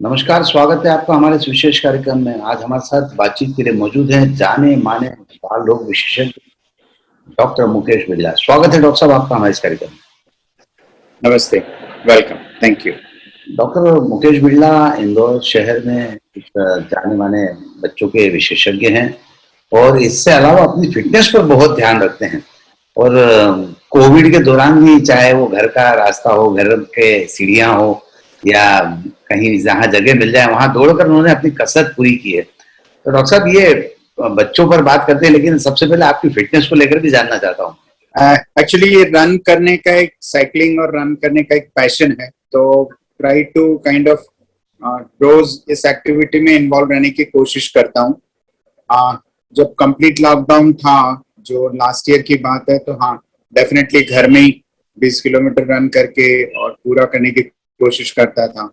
नमस्कार, स्वागत है आपका हमारे इस विशेष कार्यक्रम में। आज हमारे साथ बातचीत के लिए मौजूद हैं जाने-माने बाल रोग विशेषज्ञ डॉक्टर मुकेश बिरला। स्वागत है डॉक्टर साहब आपका हमारे इस कार्यक्रम में। नमस्ते, welcome, thank you. Doctor Mukesh Birla Indore शहर में एक जाने-माने बच्चों के विशेषज्ञ हैं और इससे अलावा अपनी फ़िटनेस पर बहुत ध्यान रखते हैं और कोविड के दौरान भी चाहे वो घर का रास्ता हो, घर के सीढ़ियाँ हो या कहीं जहाँ जगह मिल जाए वहाँ दौड़कर उन्होंने अपनी कसरत पूरी की है। तो डॉक्टर साहब ये बच्चों पर बात करते हैं लेकिन सबसे पहले आपकी फ़िटनेस को लेकर भी जानना चाहता हूँ। एक्चुअली ये रन करने का एक साइकिलिंग और रन करने का एक पैशन है, तो ट्राई टू काइंड ऑफ रोज इस एक्टिविटी में इन्वॉल्व रहने की कोशिश करता हूँ। जब कंप्लीट लॉकडाउन था, जो लास्ट ईयर की बात है, तो हाँ डेफिनेटली घर में ही 20 किलोमीटर रन करके और पूरा करने की कोशिश करता था।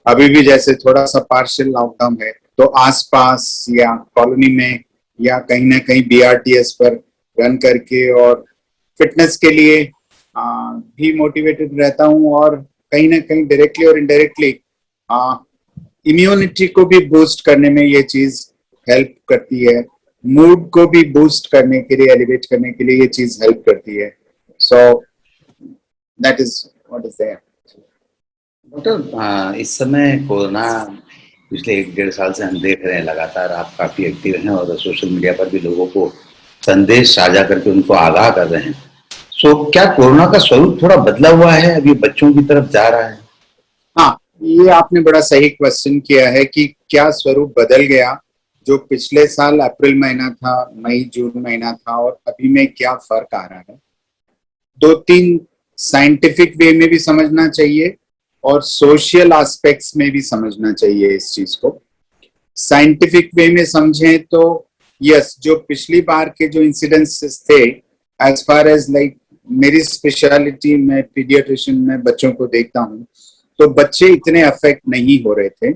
अभी भी जैसे थोड़ा सा पार्शियल लॉकडाउन है तो आसपास या कॉलोनी में या कहीं ना कहीं बीआरटीएस पर रन करके और फिटनेस के लिए भी मोटिवेटेड रहता हूँ और कहीं ना कहीं डायरेक्टली और इनडायरेक्टली इम्यूनिटी को भी बूस्ट करने में ये चीज हेल्प करती है। मूड को भी बूस्ट करने के लिए, एलिवेट करने के लिए ये चीज हेल्प करती है। So that is what is there. Doctor इस समय कोरोना पिछले 1 डेढ़ साल से हम देख रहे हैं लगातार आप काफ़ी एक्टिव हैं और सोशल मीडिया पर भी लोगों को संदेश साझा करके उनको आगाह कर रहे हैं। सो क्या कोरोना का स्वरूप थोड़ा बदला हुआ है, अभी बच्चों की तरफ जा रहा है? हाँ, ये आपने बड़ा सही क्वेश्चन किया है कि क्या स्वरूप बदल गया। जो पिछले साल अप्रैल महीना था, मई जून महीना था और अभी में क्या फर्क आ रहा है, 2-3 साइंटिफिक वे में भी समझना चाहिए और सोशल एस्पेक्ट्स में भी समझना चाहिए इस चीज को। साइंटिफिक वे में समझें तो यस, जो पिछली बार के जो इंसिडेंसेस थे, एज फार एज लाइक मेरी स्पेशलिटी में पीडियाट्रिशियन में बच्चों को देखता हूँ, तो बच्चे इतने अफेक्ट नहीं हो रहे थे।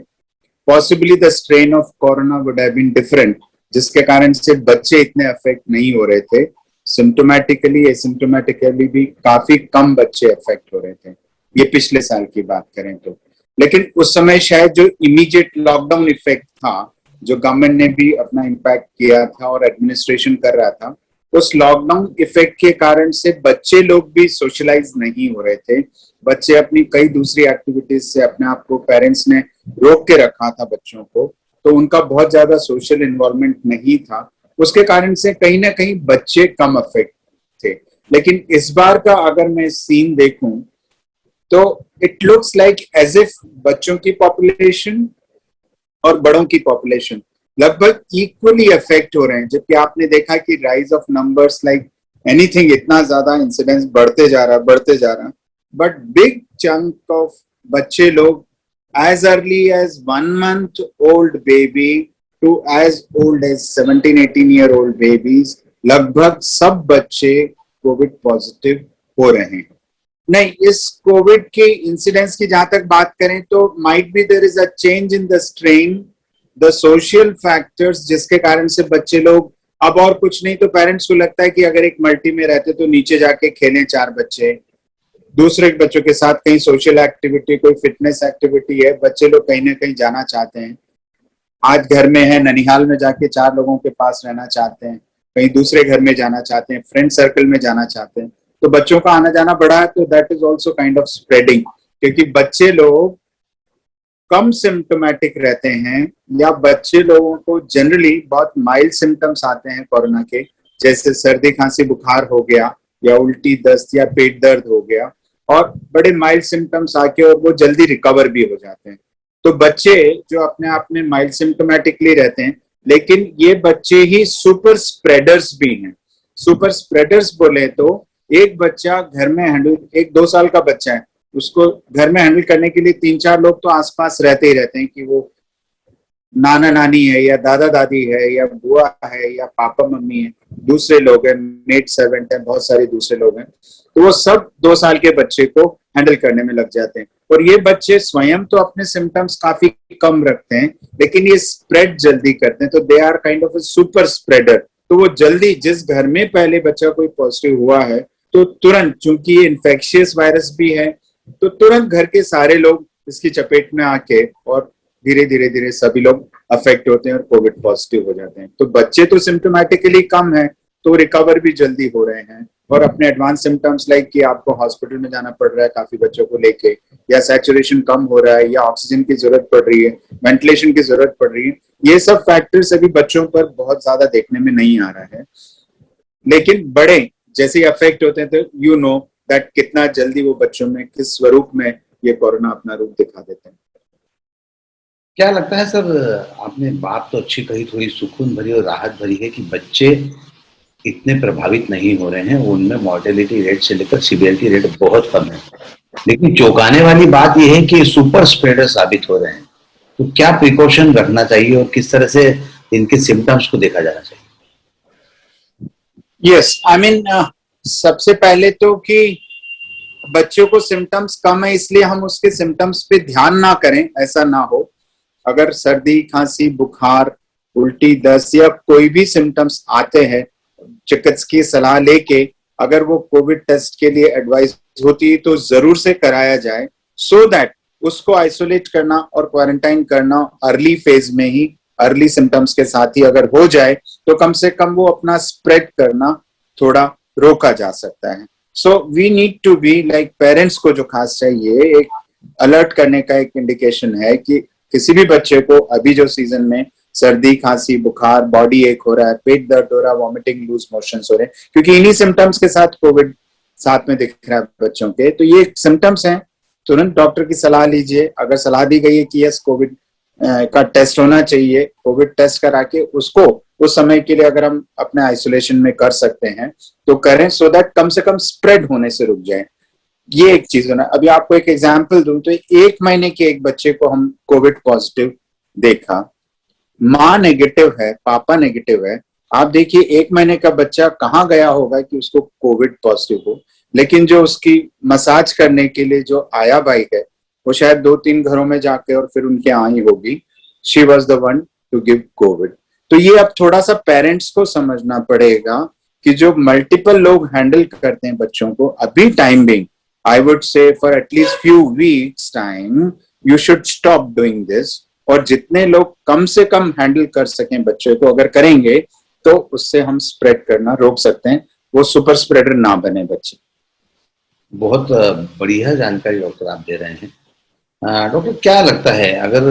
Possibly the strain of corona would have been different, जिसके कारण से बच्चे इतने अफेक्ट नहीं हो रहे थे। सिम्टोमेटिकली एसिम्टोमेटिकली भी काफी कम बच्चे अफेक्ट हो रहे थे, ये पिछले साल की बात करें तो। लेकिन उस समय शायद जो इमीडिएट लॉकडाउन इफेक्ट था, जो गवर्नमेंट ने भी अपना इम्पैक्ट किया था और एडमिनिस्ट्रेशन कर रहा था, उस लॉकडाउन इफेक्ट के कारण से बच्चे लोग भी सोशलाइज नहीं हो रहे थे। बच्चे अपनी कई दूसरी एक्टिविटीज से अपने आप को, पेरेंट्स ने रोक के रखा था बच्चों को, तो उनका बहुत ज्यादा सोशल इन्वॉल्वमेंट नहीं था। उसके कारण से कहीं ना कहीं बच्चे कम अफेक्ट थे। लेकिन इस बार का अगर मैं सीन देखूं तो it looks like as if बच्चों की पॉपुलेशन और बड़ों की पॉपुलेशन लगभग इक्वली अफेक्ट हो रहे हैं। जबकि आपने देखा कि rise of numbers like anything, इतना ज्यादा इंसिडेंस बढ़ते जा रहा, बट बिग चंक ऑफ बच्चे लोग as early as 1 month old baby to as old as 17-18-year-old babies, लगभग सब बच्चे कोविड पॉजिटिव हो रहे हैं। नहीं, इस कोविड के इंसिडेंस की जहां तक बात करें तो might be there is a change in the strain, the social factors, जिसके कारण से बच्चे लोग अब और कुछ नहीं तो पेरेंट्स को लगता है कि अगर एक मल्टी में रहते तो नीचे जाके खेलें 4 बच्चे, दूसरे बच्चों के साथ कहीं सोशल एक्टिविटी, कोई फिटनेस एक्टिविटी है, बच्चे लोग कहीं ना कहीं जाना चाहते हैं। आज घर में है, ननिहाल में जाके 4 लोगों के पास रहना चाहते हैं, कहीं दूसरे घर में जाना चाहते हैं, फ्रेंड सर्कल में जाना चाहते हैं, तो बच्चों का आना जाना बढ़ा है, तो that is also kind of spreading. क्योंकि बच्चे लोग कम सिम्टोमेटिक रहते हैं या बच्चे लोगों को जनरली बहुत माइल्ड सिम्टम्स आते हैं कोरोना के, जैसे सर्दी खांसी बुखार हो गया या उल्टी दस्त या पेट दर्द हो गया, और बड़े माइल्ड सिम्टम्स आके और वो जल्दी रिकवर भी हो जाते हैं। तो बच्चे जो अपने आप में माइल्ड सिम्टोमेटिकली रहते हैं, लेकिन ये बच्चे ही सुपर स्प्रेडर्स भी हैं। सुपर स्प्रेडर्स बोले तो एक बच्चा घर में हैंडल, एक 2 साल का बच्चा है, उसको घर में हैंडल करने के लिए 3-4 लोग तो आसपास रहते ही रहते हैं, कि वो नाना नानी है या दादा दादी है या बुआ है या पापा मम्मी है, दूसरे लोग हैं, मेड सर्वेंट है, बहुत सारे दूसरे लोग हैं, तो वो सब 2 साल के बच्चे को हैंडल करने में लग जाते हैं। और ये बच्चे स्वयं तो अपने सिम्टम्स काफी कम रखते हैं, लेकिन ये स्प्रेड जल्दी करते हैं, तो they are kind of a super spreader. तो वो जल्दी, जिस घर में पहले बच्चा कोई पॉजिटिव हुआ है, तो तुरंत, चूंकि ये इन्फेक्शियस वायरस भी है, तो तुरंत घर के सारे लोग इसकी चपेट में आके और धीरे धीरे धीरे सभी लोग अफेक्ट होते हैं और कोविड पॉजिटिव हो जाते हैं। तो बच्चे तो सिम्टोमेटिकली कम है तो रिकवर भी जल्दी हो रहे हैं, और अपने एडवांस सिम्टम्स लाइक कि आपको हॉस्पिटल में जाना पड़ रहा है काफी बच्चों को लेके, या सैचुरेशन कम हो रहा है, या ऑक्सीजन की जरूरत पड़ रही है, वेंटिलेशन की जरूरत पड़ रही है, ये सब फैक्टर्स अभी बच्चों पर बहुत ज्यादा देखने में नहीं आ रहा है। लेकिन बड़े जैसे अफेक्ट होते हैं तो यू नो दैट कितना जल्दी वो बच्चों में किस स्वरूप में ये कोरोना अपना रूप दिखा देते हैं। क्या लगता है सर, आपने बात तो अच्छी कही, थोड़ी सुकून भरी और राहत भरी है कि बच्चे इतने प्रभावित नहीं हो रहे हैं, उनमें मॉर्टेलिटी रेट से लेकर सीवियरिटी रेट बहुत कम है। लेकिन चौंकाने वाली बात यह है कि सुपर स्प्रेडर साबित हो रहे हैं। तो क्या प्रिकॉशन रखना चाहिए और किस तरह से इनके सिम्टम्स को देखा जाना चाहिए? यस, आई मीन सबसे पहले तो कि बच्चों को सिम्टम्स कम है इसलिए हम उसके सिम्टम्स पे ध्यान ना करें, ऐसा ना हो। अगर सर्दी, खांसी, बुखार, उल्टी, दस्त या कोई भी सिम्टम्स आते हैं, चिकित्सकीय सलाह लेके अगर वो कोविड टेस्ट के लिए एडवाइस होती है तो जरूर से कराया जाए, सो दैट उसको आइसोलेट करना और क्वारंटाइन करना अर्ली फेज में ही, अर्ली सिम्टम्स के साथ ही अगर हो जाए तो कम से कम वो अपना स्प्रेड करना थोड़ा रोका जा सकता है। So we need to be like, parents को जो खास चाहिए एक अलर्ट करने का एक इंडिकेशन है कि किसी भी बच्चे को अभी जो सीजन में सर्दी, खांसी, बुखार, बॉडी एक हो रहा है, पेट दर्द हो रहा है, वॉमिटिंग, लूज मोशंस हो रहे हैं, क्योंकि इन्हीं सिम्टम्स के साथ कोविड साथ में दिख रहा है बच्चों के, तो ये सिम्टम्स हैं, तुरंत डॉक्टर की सलाह लीजिए। अगर सलाह दी गई है कि यस कोविड का टेस्ट होना चाहिए, कोविड टेस्ट करा के उसको उस समय के लिए अगर हम अपने आइसोलेशन में कर सकते हैं तो करें, सो दैट कम से कम स्प्रेड होने से रुक जाए। ये एक चीज होना। अभी आपको एक एग्जांपल दूं तो 1 महीने के एक बच्चे को हम कोविड पॉजिटिव देखा, माँ नेगेटिव है, पापा नेगेटिव है। आप देखिए 1 महीने का बच्चा कहाँ गया होगा कि उसको कोविड पॉजिटिव हो, लेकिन जो उसकी मसाज करने के लिए जो आया बाई है वो शायद 2-3 घरों में जाके और फिर उनके आई होगी, she was the one two give Covid. तो ये अब थोड़ा सा पेरेंट्स को समझना पड़ेगा कि जो मल्टीपल लोग हैंडल करते हैं बच्चों को, अभी time being, I would say for at least few weeks time you should stop doing this. और जितने लोग कम से कम हैंडल कर सकें बच्चे को अगर करेंगे तो उससे हम स्प्रेड करना रोक सकते हैं, वो सुपर स्प्रेडर ना बने बच्चे। बहुत बढ़िया जानकारी डॉक्टर आप दे रहे हैं। डॉक्टर क्या लगता है, अगर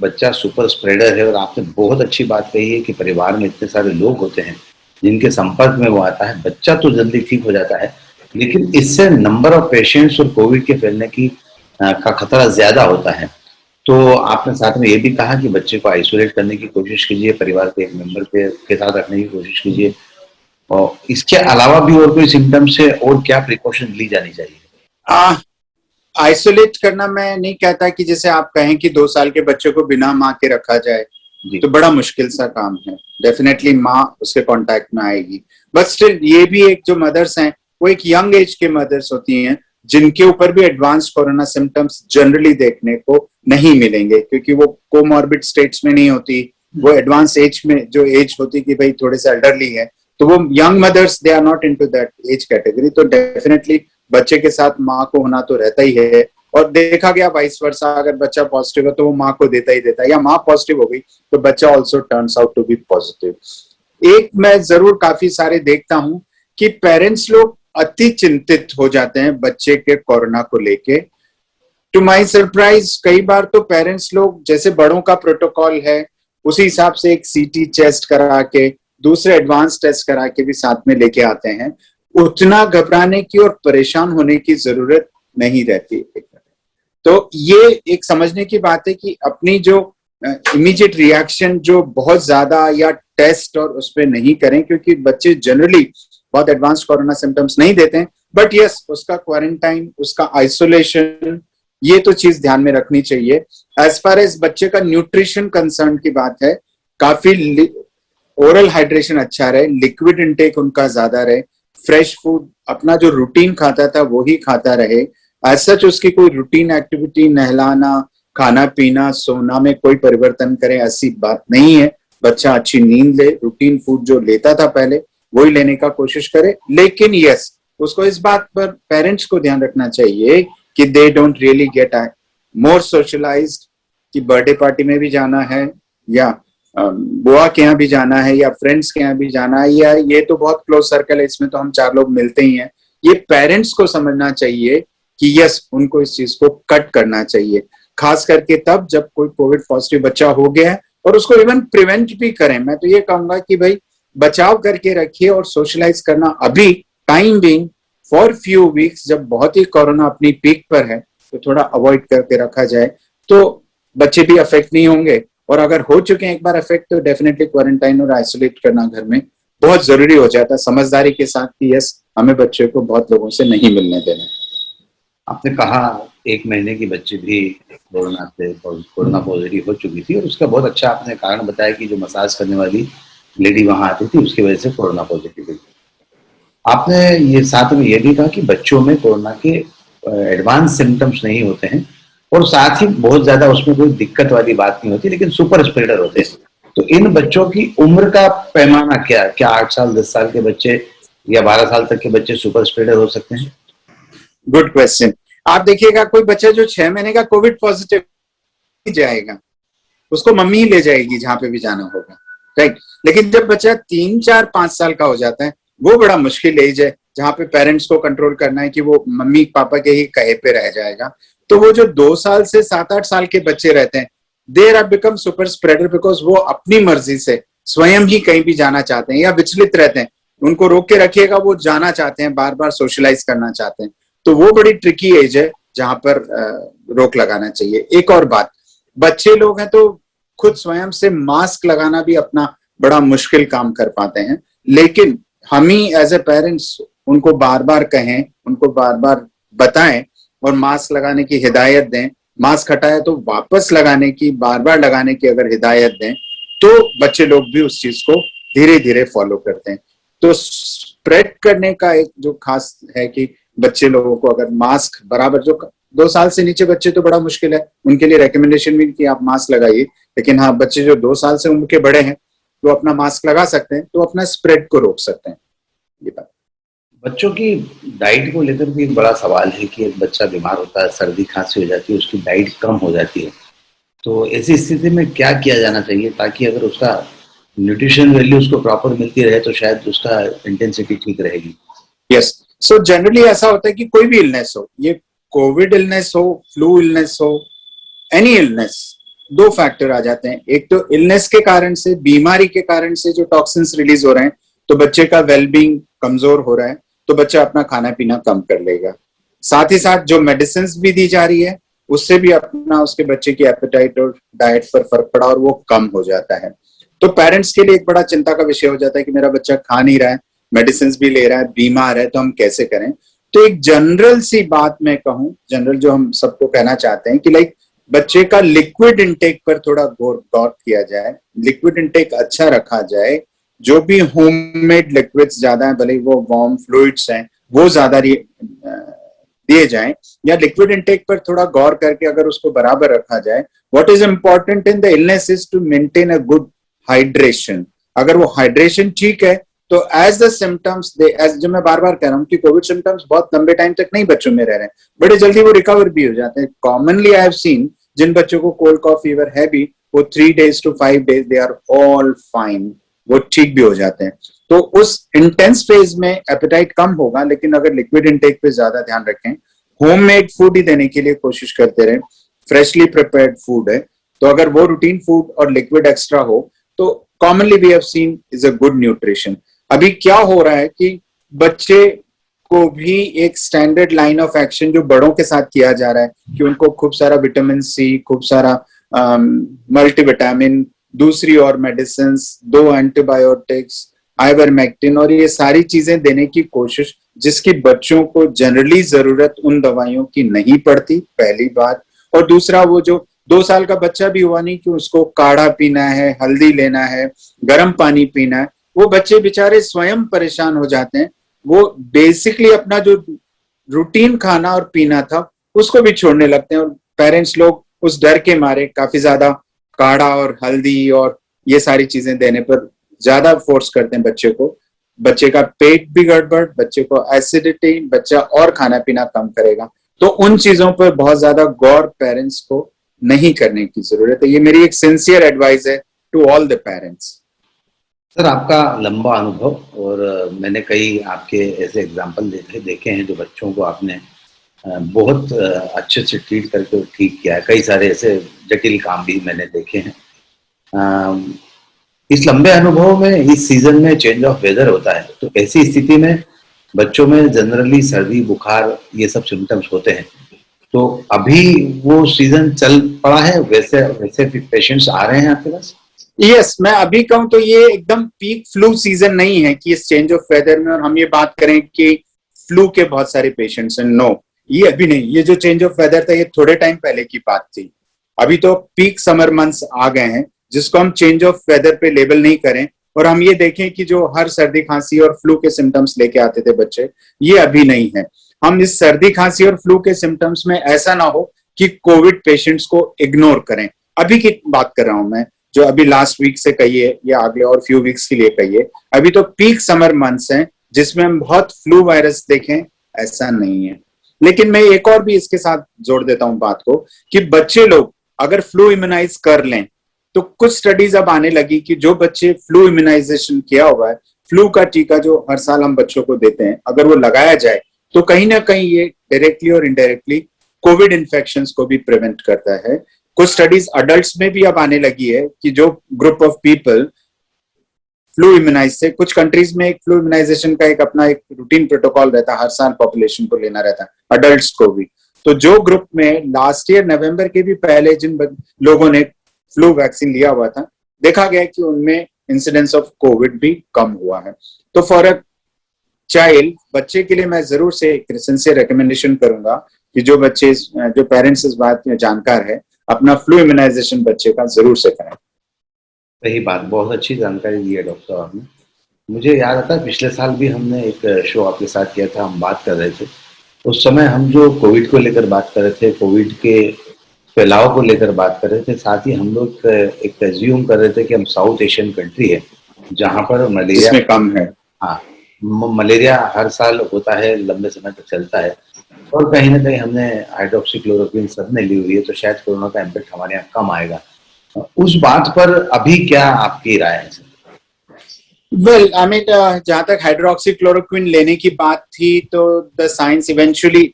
बच्चा सुपर स्प्रेडर है, और आपने बहुत अच्छी बात कही है कि परिवार में इतने सारे लोग होते हैं जिनके संपर्क में वो आता है, बच्चा तो जल्दी ठीक हो जाता है, लेकिन इससे नंबर ऑफ पेशेंट्स और कोविड के फैलने की का खतरा ज्यादा होता है। तो आपने साथ में ये भी कहा कि बच्चे को आइसोलेट करने की कोशिश कीजिए, परिवार के एक मेंबर के साथ रखने की कोशिश कीजिए, और इसके अलावा भी और कोई सिम्टम्स है और क्या प्रिकॉशन ली जानी चाहिए? आइसोलेट करना मैं नहीं कहता कि जैसे आप कहें कि 2 साल के बच्चे को बिना माँ के रखा जाए, तो बड़ा मुश्किल सा काम है। डेफिनेटली माँ उसके कांटेक्ट में आएगी, बट स्टिल ये भी एक जो मदर्स हैं वो एक यंग एज के मदर्स होती हैं जिनके ऊपर भी एडवांस कोरोना सिम्टम्स जनरली देखने को नहीं मिलेंगे, क्योंकि वो कोमॉर्बिड स्टेट्स में नहीं होती, वो एडवांस एज में जो एज होती कि भाई थोड़े से एल्डरली है, तो वो young mothers they are not into that age category. तो डेफिनेटली बच्चे के साथ माँ को होना तो रहता ही है, और देखा गया वाइस वर्सा, अगर बच्चा पॉजिटिव है तो वो माँ को देता ही देता है, या माँ पॉजिटिव हो गई तो बच्चा also turns out to be positive. एक मैं जरूर काफी सारे देखता हूं कि पेरेंट्स लोग अति चिंतित हो जाते हैं बच्चे के कोरोना को लेके। टू माई सरप्राइज कई बार तो पेरेंट्स लोग, जैसे बड़ों का प्रोटोकॉल है उसी हिसाब से एक सीटी चेस्ट करा के, दूसरे एडवांस टेस्ट करा के भी साथ में लेके आते हैं। उतना घबराने की और परेशान होने की जरूरत नहीं रहती। तो ये एक समझने की बात है कि अपनी जो इमीडिएट रिएक्शन जो बहुत ज्यादा या टेस्ट और उस पर नहीं करें, क्योंकि बच्चे जनरली बहुत एडवांस कोरोना सिम्टम्स नहीं देते हैं, बट यस उसका क्वारंटाइन, उसका आइसोलेशन, ये तो चीज ध्यान में रखनी चाहिए। एज फार एज बच्चे का न्यूट्रिशन कंसर्न की बात है, काफी ओरल हाइड्रेशन अच्छा रहे, लिक्विड इंटेक उनका ज्यादा रहे, फ्रेश फूड अपना जो रूटीन खाता था वो ही खाता रहे। एज सच उसकी कोई रूटीन एक्टिविटी, नहलाना, खाना पीना, सोना में कोई परिवर्तन करें ऐसी बात नहीं है। बच्चा अच्छी नींद ले, रूटीन फूड जो लेता था पहले वही लेने का कोशिश करे। लेकिन यस उसको इस बात पर पेरेंट्स को ध्यान रखना चाहिए कि they don't really get more socialised कि बर्थडे पार्टी में भी जाना है या बुआ के यहाँ भी जाना है या फ्रेंड्स के यहाँ भी जाना है, या ये तो बहुत क्लोज सर्कल है, इसमें तो हम 4 लोग मिलते ही हैं। ये पेरेंट्स को समझना चाहिए कि यस, उनको इस चीज को कट करना चाहिए, खास करके तब जब कोई कोविड पॉजिटिव बच्चा हो गया है, और उसको इवन प्रिवेंट भी करें। मैं तो ये कहूंगा कि भाई बचाव करके रखिए, और सोशलाइज करना अभी time being for few weeks, जब बहुत ही कोरोना अपनी पीक पर है, तो थोड़ा अवॉइड करके रखा जाए, तो बच्चे भी अफेक्ट नहीं होंगे। और अगर हो चुके हैं एक बार अफेक्ट, तो डेफिनेटली क्वारंटाइन और आइसोलेट करना घर में बहुत जरूरी हो जाता है, समझदारी के साथ कि यस, हमें बच्चे को बहुत लोगों से नहीं मिलने देना। आपने कहा 1 महीने की बच्ची भी कोरोना पॉजिटिव हो चुकी थी, और उसका बहुत अच्छा आपने कारण बताया कि जो मसाज करने वाली लेडी वहां आती थी, उसकी वजह से कोरोना पॉजिटिव हुई। आपने ये साथ में ये भी कहा कि बच्चों में कोरोना के एडवांस सिम्टम्स नहीं होते हैं, और साथ ही बहुत ज्यादा उसमें कोई दिक्कत वाली बात नहीं होती, लेकिन सुपर स्प्रेडर होते हैं। तो इन बच्चों की उम्र का पैमाना क्या 8 साल 10 साल के बच्चे या 12 साल तक के बच्चे सुपर स्प्रेडर हो सकते हैं? Good question. आप देखिएगा, कोई बच्चा जो 6 महीने का कोविड पॉजिटिव जाएगा, उसको मम्मी ही ले जाएगी जहां पे भी जाना होगा, राइट। लेकिन जब बच्चा 3 4 5 साल का हो जाता है, वो बड़ा मुश्किल एज है, जहां पे पेरेंट्स को कंट्रोल करना है कि वो मम्मी पापा के ही कहे पे रह जाएगा। तो वो जो 2 साल से 7 8 साल के बच्चे रहते हैं, there are become super spreader, because वो अपनी मर्जी से स्वयं ही कहीं भी जाना चाहते हैं या विचलित रहते हैं। उनको रोक के रखिएगा, वो जाना चाहते हैं, बार बार सोशलाइज करना चाहते हैं। तो वो बड़ी ट्रिकी एज है जहां पर रोक लगाना चाहिए। एक और बात, बच्चे लोग हैं तो खुद स्वयं से मास्क लगाना भी अपना बड़ा मुश्किल काम कर पाते हैं, लेकिन हम ही एज ए पेरेंट्स उनको बार बार कहें, उनको बार बार बताएं और मास्क लगाने की हिदायत दें। मास्क हटाया तो वापस लगाने की, बार बार लगाने की अगर हिदायत दें, तो बच्चे लोग भी उस चीज को धीरे धीरे फॉलो करते हैं। तो स्प्रेड करने का एक जो खास है कि बच्चे लोगों को अगर मास्क बराबर, जो 2 साल से नीचे बच्चे तो बड़ा मुश्किल है, उनके लिए रेकमेंडेशन भी कि आप मास्क लगाइए, लेकिन हाँ, बच्चे जो 2 साल से उम्र के बड़े हैं तो अपना मास्क लगा सकते हैं, तो अपना स्प्रेड को रोक सकते हैं। ये बात। बच्चों की डाइट को लेकर भी एक बड़ा सवाल है कि एक बच्चा बीमार होता है, सर्दी खांसी हो जाती है, उसकी डाइट कम हो जाती है, तो ऐसी स्थिति में क्या किया जाना चाहिए ताकि अगर उसका न्यूट्रिशन वैल्यू उसको प्रॉपर मिलती रहे तो शायद उसका इंटेंसिटी ठीक रहेगी? यस, सो जनरली ऐसा होता है कि कोई भी इलनेस हो, ये कोविड इलनेस हो, फ्लू इलनेस हो, एनी इलनेस, 2 फैक्टर आ जाते हैं। एक तो इलनेस के कारण से, बीमारी के कारण से जो टॉक्सिन्स रिलीज हो रहे हैं, तो बच्चे का वेलबींग कमजोर हो रहा है, तो बच्चा अपना खाना पीना कम कर लेगा। साथ ही साथ जो मेडिसिन भी दी जा रही है, उससे भी अपना उसके बच्चे की एपेटाइट और डाइट पर फर्क पड़ा और वो कम हो जाता है। तो पेरेंट्स के लिए एक बड़ा चिंता का विषय हो जाता है कि मेरा बच्चा खा नहीं रहा है, मेडिसिन भी ले रहा है, बीमार है, तो हम कैसे करें। तो एक जनरल सी बात मैं कहूं, जनरल जो हम सबको कहना चाहते हैं कि लाइक बच्चे का लिक्विड इंटेक पर थोड़ा गौर किया जाए, लिक्विड इंटेक अच्छा रखा जाए। जो भी होममेड लिक्विड्स ज्यादा है, भले वो वार्म फ्लूइड्स हैं, वो ज्यादा दिए जाएं, या लिक्विड इंटेक पर थोड़ा गौर करके अगर उसको बराबर रखा जाए। What is important in the illness is to maintain a good hydration. अगर वो हाइड्रेशन ठीक है, तो एज द सिम्टम्स जो मैं बार बार कह रहा हूँ कि कोविड सिम्टम्स बहुत लंबे टाइम तक नहीं बच्चों में रह रहे हैं, बड़े जल्दी वो रिकवर भी हो जाते हैं। कॉमनली आई हैव सीन, जिन बच्चों को कोल्ड कॉफ फीवर है भी, वो 3 days to 5 days they are all fine, वो ठीक भी हो जाते हैं। तो उस इंटेंस फेज में एपेटाइट कम होगा, लेकिन अगर लिक्विड इंटेक पे ज्यादा ध्यान रखें, होममेड फूड ही देने के लिए कोशिश करते रहे, फ्रेशली प्रिपेयर्ड फूड है, तो अगर वो रूटीन फूड और लिक्विड एक्स्ट्रा हो, तो commonly we have seen is a good nutrition. अभी क्या हो रहा है कि बच्चे को भी एक स्टैंडर्ड लाइन ऑफ एक्शन जो बड़ों के साथ किया जा रहा है कि उनको खूब सारा विटामिन सी, खूब सारा मल्टीविटामिन, दूसरी और मेडिसिन, 2 एंटीबायोटिक्स, आइवरमेक्टिन, और ये सारी चीजें देने की कोशिश, जिसकी बच्चों को जनरली जरूरत उन दवाइयों की नहीं पड़ती, पहली बात। और दूसरा, वो जो 2 साल का बच्चा भी हुआ नहीं कि उसको काढ़ा पीना है, हल्दी लेना है, गर्म पानी पीना है, वो बच्चे बेचारे स्वयं परेशान हो जाते हैं। वो बेसिकली अपना जो रूटीन खाना और पीना था उसको भी छोड़ने लगते हैं, और पेरेंट्स लोग उस डर के मारे काफी ज्यादा काढ़ा और हल्दी और ये सारी चीजें देने पर ज्यादा फोर्स करते हैं बच्चे को। बच्चे का पेट भी गड़बड़, बच्चे को एसिडिटी, बच्चा और खाना पीना कम करेगा। तो उन चीजों पर बहुत ज्यादा गौर पेरेंट्स को नहीं करने की जरूरत है। ये मेरी एक सिंसियर एडवाइस है to all the parents. Sir, आपका लंबा अनुभव और मैंने कई आपके ऐसे एग्जाम्पल देखे हैं जो बच्चों को आपने बहुत अच्छे से ट्रीट करके ठीक किया है। कई सारे ऐसे जटिल काम भी मैंने देखे हैं। इस लंबे अनुभव में इस सीजन में चेंज ऑफ वेदर होता है, तो ऐसी स्थिति में बच्चों में जनरली सर्दी बुखार ये सब सिम्टम्स होते हैं। तो अभी वो सीजन चल पड़ा है, वैसे वैसे पेशेंट्स आ रहे हैं आपके पास? यस, मैं अभी कहूँ तो ये एकदम पीक फ्लू सीजन नहीं है कि इस चेंज ऑफ वेदर में और हम ये बात करें कि फ्लू के बहुत सारे पेशेंट्स हैं। नो, ये अभी नहीं। ये जो चेंज ऑफ वेदर था ये थोड़े टाइम पहले की बात थी। अभी तो पीक समर मंथ्स आ गए हैं जिसको हम चेंज ऑफ वेदर पे लेबल नहीं करें और हम ये देखें कि जो हर सर्दी खांसी और फ्लू के सिम्टम्स लेके आते थे बच्चे, ये अभी नहीं है। हम इस सर्दी खांसी और फ्लू के सिम्टम्स में ऐसा ना हो कि कोविड पेशेंट्स को इग्नोर करें। अभी की बात कर रहा हूं मैं, जो अभी लास्ट वीक से कहिए या अगले और फ्यू वीक्स के लिए कहिए। अभी तो पीक समर मंथ्स हैं जिसमें हम बहुत फ्लू वायरस देखें, ऐसा नहीं है। लेकिन मैं एक और भी इसके साथ जोड़ देता हूं बात को कि बच्चे लोग अगर फ्लू इम्यूनाइज कर लें तो कुछ स्टडीज अब आने लगी कि जो बच्चे फ्लू इम्यूनाइजेशन किया हुआ है, फ्लू का टीका जो हर साल हम बच्चों को देते हैं, अगर वो लगाया जाए तो कहीं ना कहीं ये डायरेक्टली और इनडायरेक्टली कोविड इन्फेक्शंस को भी प्रिवेंट करता है। कुछ स्टडीज अडल्ट्स में भी अब आने लगी है कि जो group of people flu immunise से, कुछ कंट्रीज में एक फ्लू इम्यूनाइजेशन का एक अपना एक रूटीन प्रोटोकॉल रहता है, हर साल पॉपुलेशन को लेना रहता है, अडल्ट्स को भी। तो जो ग्रुप में लास्ट ईयर नवंबर के भी पहले जिन लोगों ने फ्लू वैक्सीन लिया हुआ था, देखा गया कि उनमें इंसिडेंस ऑफ कोविड भी कम हुआ है। तो फॉर अ चाइल्ड, बच्चे के लिए मैं जरूर से एक सिंसियर रिकमेंडेशन करूंगा कि जो बच्चे, जो पेरेंट्स इस बात में जानकार है, अपना फ्लू इम्यूनाइजेशन बच्चे का जरूर से करें। सही बात, बहुत अच्छी जानकारी दी है डॉक्टर आपने। मुझे याद आता है पिछले साल भी हमने एक शो आपके साथ किया था, हम बात कर रहे थे। उस समय हम जो कोविड को लेकर बात कर रहे थे, कोविड के फैलाव को लेकर बात कर रहे थे, साथ ही हम लोग एक एज्यूम कर रहे थे कि हम साउथ एशियन कंट्री है जहाँ पर मलेरिया कम है। हाँ, मलेरिया हर साल होता है, लंबे समय तक चलता है, और कहीं ना कहीं हमने हाइड्रोक्सीक्लोरोक्विन सब ने ली हुई है, तो शायद कोरोना का इम्पैक्ट हमारे यहाँ कम आएगा। उस बात पर अभी क्या आपकी राय है? वेल, आई मीन, जहां तक हाइड्रोक्सीक्लोरोक्विन लेने की बात थी तो the science eventually,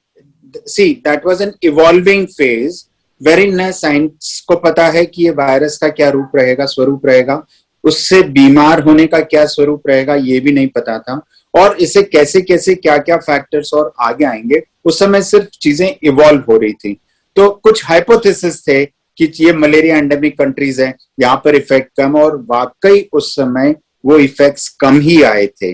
see that was an evolving phase wherein science को पता है कि ये वायरस का क्या रूप रहेगा, स्वरूप रहेगा, उससे बीमार होने का क्या स्वरूप रहेगा ये भी नहीं पता था, और इसे कैसे कैसे क्या क्या फैक्टर्स और आगे आएंगे, उस समय सिर्फ चीजें इवॉल्व हो रही थी। तो कुछ हाइपोथेसिस थे कि ये मलेरिया एंडेमिक कंट्रीज है, यहाँ पर इफेक्ट कम, और वाकई उस समय वो इफेक्ट्स कम ही आए थे,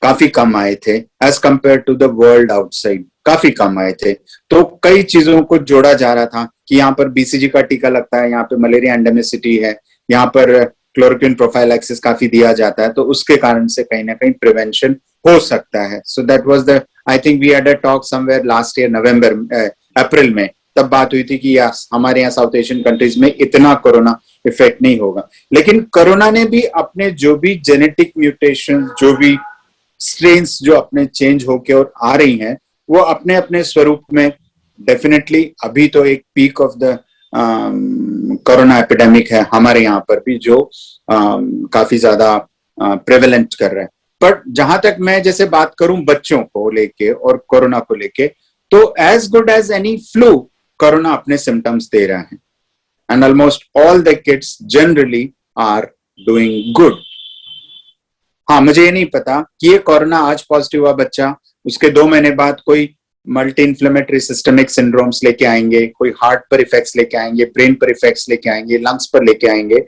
काफी कम आए थे as compared to the world outside, काफी कम आए थे। तो कई चीजों को जोड़ा जा रहा था कि यहाँ पर बीसीजी का टीका लगता है, यहाँ पे मलेरिया एंडेमिसिटी है, यहाँ पर क्लोरोक्विन प्रोफाइलैक्सिस काफी दिया जाता है, तो उसके कारण से कहीं ना कहीं प्रिवेंशन हो सकता है। So that was the, I think we had a talk somewhere last year November April में, तब बात हुई थी कि हमारे यहाँ साउथ एशियन कंट्रीज में इतना कोरोना इफेक्ट नहीं होगा। लेकिन कोरोना ने भी अपने जो भी जेनेटिक म्यूटेशन, जो भी स्ट्रेन्स जो अपने चेंज होके और आ रही हैं, वो अपने अपने स्वरूप में डेफिनेटली अभी तो एक peak of the corona epidemic है हमारे यहाँ पर भी, जो काफी ज्यादा प्रेवेलेंट कर रहा है। पर जहां तक मैं जैसे बात करूं बच्चों को लेके और कोरोना को लेके, तो as good as any flu corona अपने सिम्टम्स दे रहा है, and almost all the kids generally are doing good. हाँ, मुझे ये नहीं पता कि ये कोरोना आज पॉजिटिव हुआ बच्चा, उसके 2 महीने बाद कोई मल्टी इन्फ्लेमेटरी सिस्टमिक सिंड्रोम्स लेके आएंगे, कोई हार्ट पर इफेक्ट्स लेके आएंगे, ब्रेन पर इफेक्ट्स लेके आएंगे, लंग्स पर लेके आएंगे,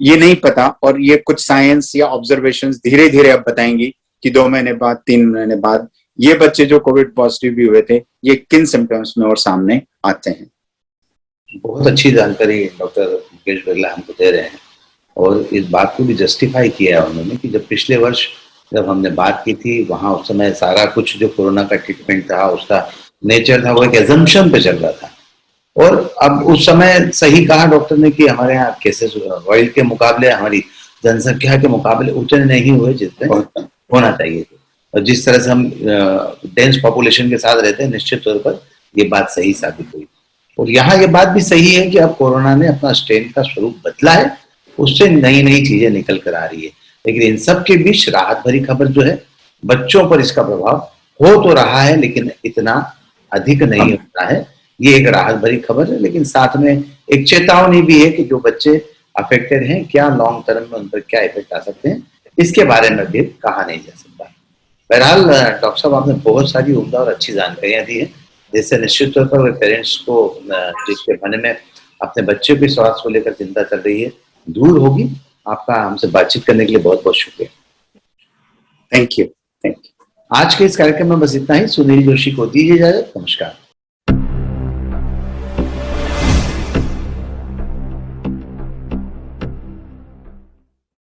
ये नहीं पता। और ये कुछ साइंस या ऑब्जर्वेशंस धीरे धीरे अब बताएंगी कि 2 महीने बाद, 3 महीने बाद ये बच्चे जो कोविड पॉजिटिव भी हुए थे, ये किन सिम्टम्स में और सामने आते हैं। बहुत अच्छी जानकारी डॉक्टर मुकेश बिरला हमको दे रहे हैं, और इस बात को भी जस्टिफाई किया है उन्होंने कि जब पिछले वर्ष जब हमने बात की थी, वहां उस समय सारा कुछ जो कोरोना का ट्रीटमेंट था, उसका नेचर था, वो एक एजम्पशन पे चल रहा था। और अब उस समय सही कहा डॉक्टर ने कि हमारे यहाँ केसेस वर्ल्ड के मुकाबले, हमारी जनसंख्या के मुकाबले उतने नहीं हुए जितने होना चाहिए थे। और जिस तरह से हम डेंस पॉपुलेशन के साथ रहते हैं, निश्चित तौर पर ये बात सही साबित हुई। और यहाँ ये बात भी सही है कि अब कोरोना ने अपना स्ट्रेन का स्वरूप बदला है, उससे नई नई चीजें निकल कर आ रही है। लेकिन इन सब के बीच राहत भरी खबर जो है, बच्चों पर इसका प्रभाव हो तो रहा है लेकिन इतना अधिक नहीं होता है। ये एक राहत भरी खबर है, लेकिन साथ में एक चेतावनी भी है कि जो बच्चे अफेक्टेड हैं, क्या लॉन्ग टर्म में उन पर क्या इफेक्ट आ सकते हैं, इसके बारे में भी कहा नहीं जा सकता। बहरहाल डॉक्टर साहब, आपने बहुत सारी उम्दा और अच्छी जानकारियां दी हैं, जिससे निश्चित तौर पर पेरेंट्स को जिसके मन में अपने बच्चे के स्वास्थ्य को लेकर चिंता चल रही है, दूर होगी। आपका हमसे बातचीत करने के लिए बहुत बहुत शुक्रिया। Thank you. आज के इस कार्यक्रम में बस इतना ही। सुनील जोशी को दीजिए इजाजत। नमस्कार।